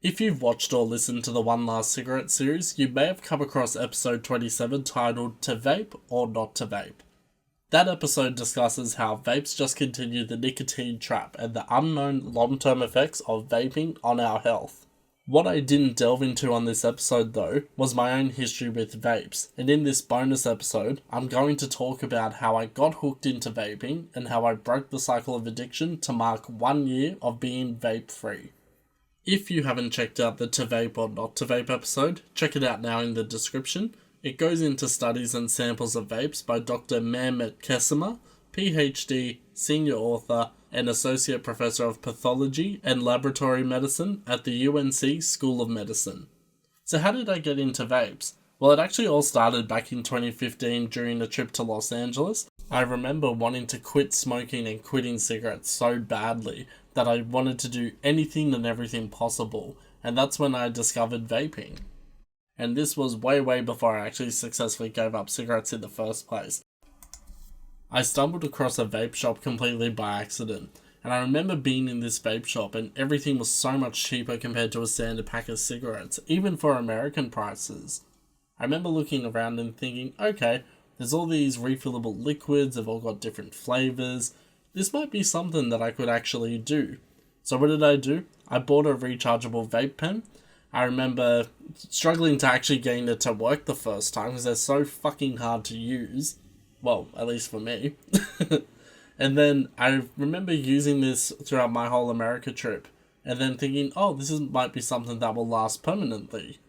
If you've watched or listened to the One Last Cigarette series, you may have come across episode 27 titled To Vape or Not to Vape. That episode discusses how vapes just continue the nicotine trap and the unknown long-term effects of vaping on our health. What I didn't delve into on this episode though was my own history with vapes, and in this bonus episode, I'm going to talk about how I got hooked into vaping and how I broke the cycle of addiction to mark 1 year of being vape free. If you haven't checked out the To Vape or Not to Vape episode, check it out now in the description. It goes into studies and samples of vapes by Dr. Mehmet Kesimer, PhD, senior author, and associate professor of pathology and laboratory medicine at the UNC School of Medicine. So how did I get into vapes? Well, it actually all started back in 2015 during a trip to Los Angeles. I remember wanting to quit smoking and quitting cigarettes so badly that I wanted to do anything and everything possible, and that's when I discovered vaping. And this was way before I actually successfully gave up cigarettes in the first place. I stumbled across a vape shop completely by accident, and I remember being in this vape shop and everything was so much cheaper compared to a standard pack of cigarettes, even for American prices. I remember looking around and thinking, okay, there's all these refillable liquids, they've all got different flavours. This might be something that I could actually do. So what did I do? I bought a rechargeable vape pen. I remember struggling to actually getting it to work the first time because they're so fucking hard to use. Well, at least for me. And then I remember using this throughout my whole America trip and then thinking, oh, might be something that will last permanently.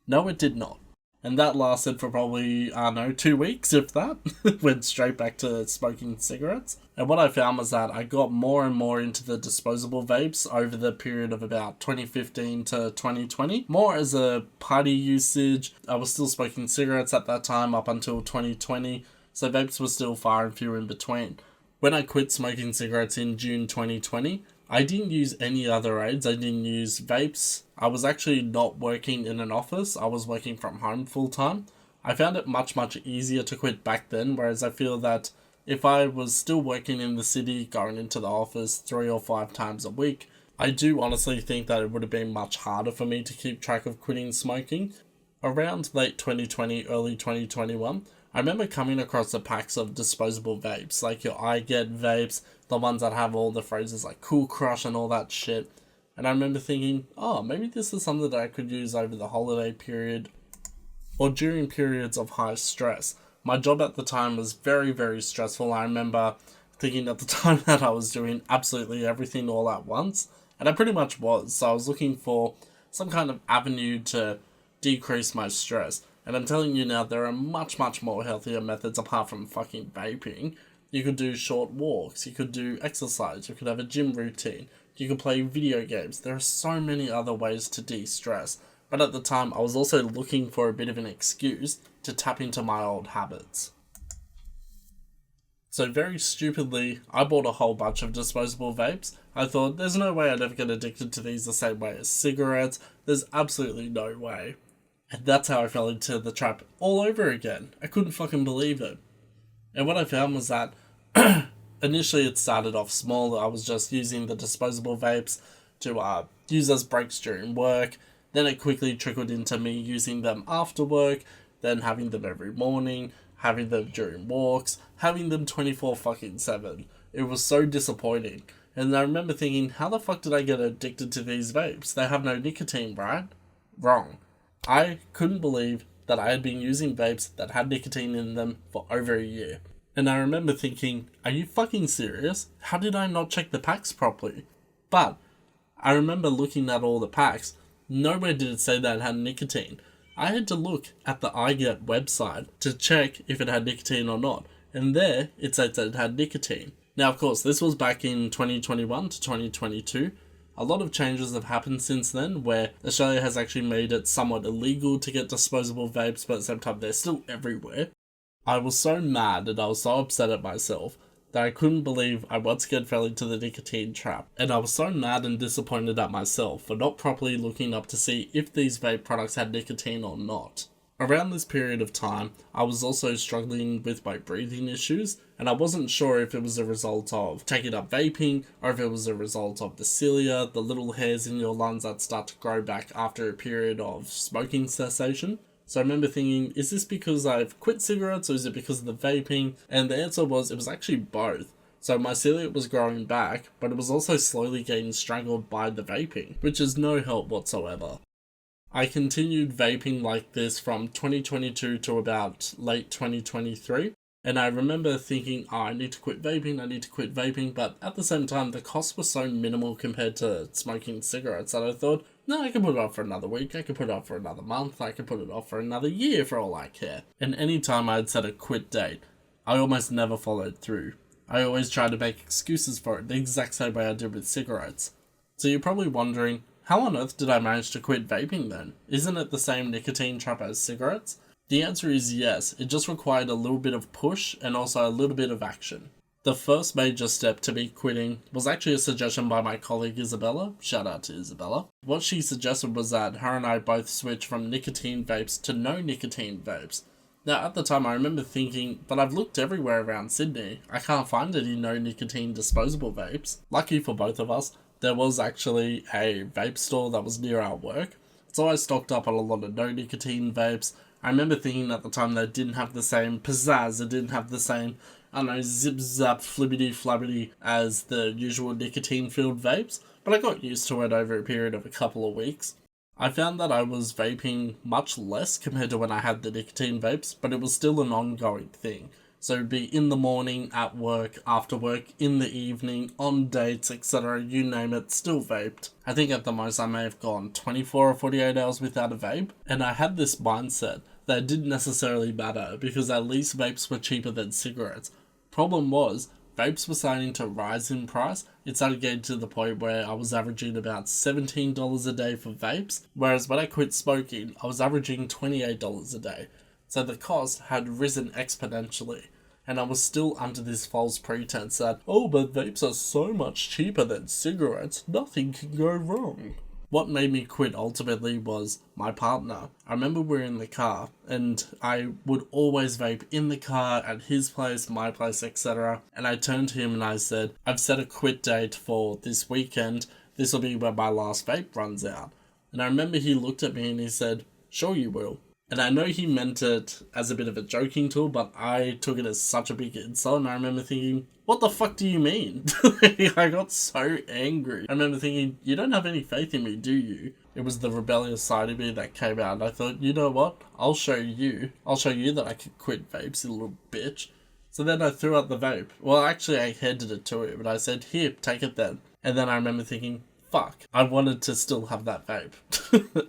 No, it did not. And that lasted for probably, 2 weeks, if that. Went straight back to smoking cigarettes. And what I found was that I got more and more into the disposable vapes over the period of about 2015 to 2020. More as a party usage. I was still smoking cigarettes at that time up until 2020. So vapes were still far and few in between. When I quit smoking cigarettes in June 2020, I didn't use any other aids. I didn't use vapes. I was actually not working in an office. I was working from home full time. I found it much easier to quit back then, whereas I feel that if I was still working in the city, going into the office 3 or 5 times a week, I do honestly think that it would have been much harder for me to keep track of quitting smoking. Around late 2020, early 2021, I remember coming across the packs of disposable vapes, like your iGet vapes, the ones that have all the phrases like Cool Crush and all that shit. And I remember thinking, oh, maybe this is something that I could use over the holiday period or during periods of high stress. My job at the time was very stressful. I remember thinking at the time that I was doing absolutely everything all at once, and I pretty much was. So I was looking for some kind of avenue to decrease my stress. And I'm telling you now, there are much more healthier methods apart from fucking vaping. You could do short walks, you could do exercise, you could have a gym routine, you could play video games. There are so many other ways to de-stress. But at the time, I was also looking for a bit of an excuse to tap into my old habits. So very stupidly, I bought a whole bunch of disposable vapes. I thought, there's no way I'd ever get addicted to these the same way as cigarettes. There's absolutely no way. And that's how I fell into the trap all over again. I couldn't fucking believe it. And what I found was that initially it started off small. I was just using the disposable vapes to use as breaks during work. Then it quickly trickled into me using them after work, then having them every morning, having them during walks, having them 24/7. It was so disappointing. And I remember thinking, how the fuck did I get addicted to these vapes? They have no nicotine, right? Wrong. I couldn't believe that I had been using vapes that had nicotine in them for over a year. And I remember thinking, are you fucking serious? How did I not check the packs properly? But I remember looking at all the packs. Nowhere did it say that it had nicotine. I had to look at the iGet website to check if it had nicotine or not. And there, it said that it had nicotine. Now, of course, this was back in 2021 to 2022. A lot of changes have happened since then, where Australia has actually made it somewhat illegal to get disposable vapes, but at the same time, they're still everywhere. I was so mad and I was so upset at myself that I couldn't believe I once again fell into the nicotine trap. And I was so mad and disappointed at myself for not properly looking up to see if these vape products had nicotine or not. Around this period of time, I was also struggling with my breathing issues, and I wasn't sure if it was a result of taking up vaping or if it was a result of the cilia, the little hairs in your lungs that start to grow back after a period of smoking cessation. So I remember thinking, is this because I've quit cigarettes or is it because of the vaping? And the answer was it was actually both. So my cilia was growing back, but it was also slowly getting strangled by the vaping, which is no help whatsoever. I continued vaping like this from 2022 to about late 2023, and I remember thinking, I need to quit vaping, but at the same time, the costs were so minimal compared to smoking cigarettes that I thought, no, I can put it off for another week, I can put it off for another month, I can put it off for another year for all I care. And any time I'd set a quit date, I almost never followed through. I always tried to make excuses for it, the exact same way I did with cigarettes. So you're probably wondering, how on earth did I manage to quit vaping then? Isn't it the same nicotine trap as cigarettes? The answer is yes, it just required a little bit of push and also a little bit of action. The first major step to me quitting was actually a suggestion by my colleague Isabella. Shout out to Isabella. What she suggested was that her and I both switch from nicotine vapes to no nicotine vapes. Now at the time I remember thinking, but I've looked everywhere around Sydney. I can't find any no nicotine disposable vapes. Lucky for both of us, there was actually a vape store that was near our work, so I stocked up on a lot of no nicotine vapes. I remember thinking at the time they didn't have the same pizzazz, it didn't have the same, I don't know, zip zap flibbity flabbity as the usual nicotine filled vapes, but I got used to it over a period of a couple of weeks. I found that I was vaping much less compared to when I had the nicotine vapes, but it was still an ongoing thing. So it'd be in the morning, at work, after work, in the evening, on dates, etc. You name it, still vaped. I think at the most I may have gone 24 or 48 hours without a vape. And I had this mindset that it didn't necessarily matter because at least vapes were cheaper than cigarettes. Problem was, vapes were starting to rise in price. It started getting to the point where I was averaging about $17 a day for vapes. Whereas when I quit smoking, I was averaging $28 a day. So the cost had risen exponentially. And I was still under this false pretense that, oh, but vapes are so much cheaper than cigarettes, nothing can go wrong. What made me quit ultimately was my partner. I remember we were in the car, and I would always vape in the car, at his place, my place, etc. And I turned to him and I said, I've set a quit date for this weekend, this will be when my last vape runs out. And I remember he looked at me and he said, sure you will. And I know he meant it as a bit of a joking tool, but I took it as such a big insult, and I remember thinking, what the fuck do you mean? I got so angry. I remember thinking, you don't have any faith in me, do you? It was the rebellious side of me that came out, and I thought, you know what? I'll show you that I can quit vapes, you little bitch. So then I threw out the vape. Well, actually, I handed it to him, and I said, here, take it then. And then I remember thinking, fuck, I wanted to still have that vape.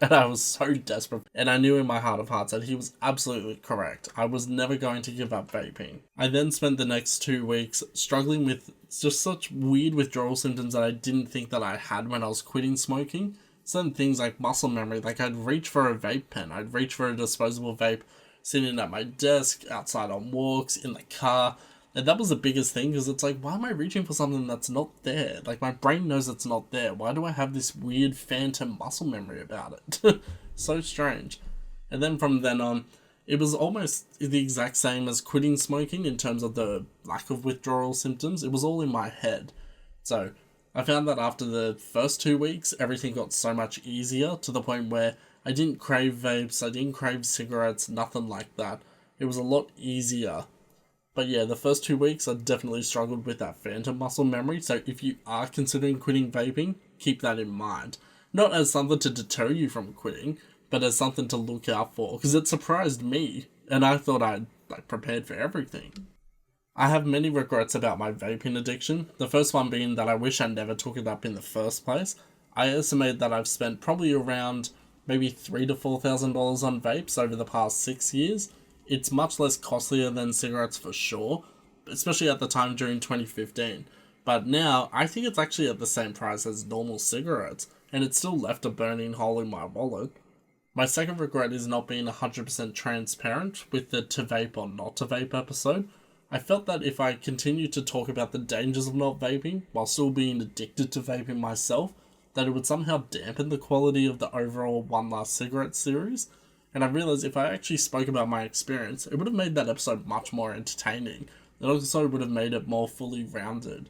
And I was so desperate. And I knew in my heart of hearts that he was absolutely correct. I was never going to give up vaping. I then spent the next 2 weeks struggling with just such weird withdrawal symptoms that I didn't think that I had when I was quitting smoking. Certain things like muscle memory, like I'd reach for a vape pen, I'd reach for a disposable vape sitting at my desk, outside on walks, in the car. And that was the biggest thing, because it's like, why am I reaching for something that's not there? Like, my brain knows it's not there. Why do I have this weird phantom muscle memory about it? So strange. And then from then on, it was almost the exact same as quitting smoking in terms of the lack of withdrawal symptoms. It was all in my head. So I found that after the first 2 weeks, everything got so much easier to the point where I didn't crave vapes, I didn't crave cigarettes, nothing like that. It was a lot easier. But yeah, the first 2 weeks I definitely struggled with that phantom muscle memory, so if you are considering quitting vaping, keep that in mind. Not as something to deter you from quitting, but as something to look out for, because it surprised me, and I thought I'd prepared for everything. I have many regrets about my vaping addiction, the first one being that I wish I never took it up in the first place. I estimate that I've spent probably around maybe $3,000 to $4,000 on vapes over the past 6 years. It's much less costlier than cigarettes for sure, especially at the time during 2015. But now, I think it's actually at the same price as normal cigarettes, and it's still left a burning hole in my wallet. My second regret is not being 100% transparent with the to vape or not to vape episode. I felt that if I continued to talk about the dangers of not vaping, while still being addicted to vaping myself, that it would somehow dampen the quality of the overall One Last Cigarette series. and I realised if I actually spoke about my experience, it would have made that episode much more entertaining. It also would have made it more fully rounded.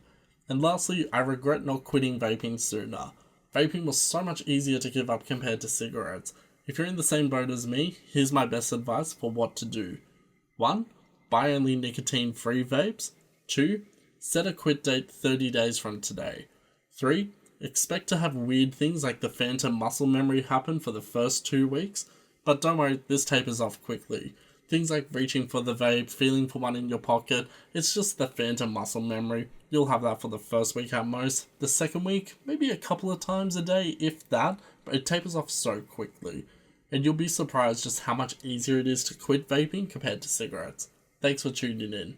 And lastly, I regret not quitting vaping sooner. Vaping was so much easier to give up compared to cigarettes. If you're in the same boat as me, here's my best advice for what to do. 1. Buy only nicotine-free vapes. 2. Set a quit date 30 days from today. 3. Expect to have weird things like the phantom muscle memory happen for the first 2 weeks, but don't worry, this tapers off quickly. Things like reaching for the vape, feeling for one in your pocket, it's just the phantom muscle memory. You'll have that for the first week at most. The second week, maybe a couple of times a day, if that, but it tapers off so quickly. And you'll be surprised just how much easier it is to quit vaping compared to cigarettes. Thanks for tuning in.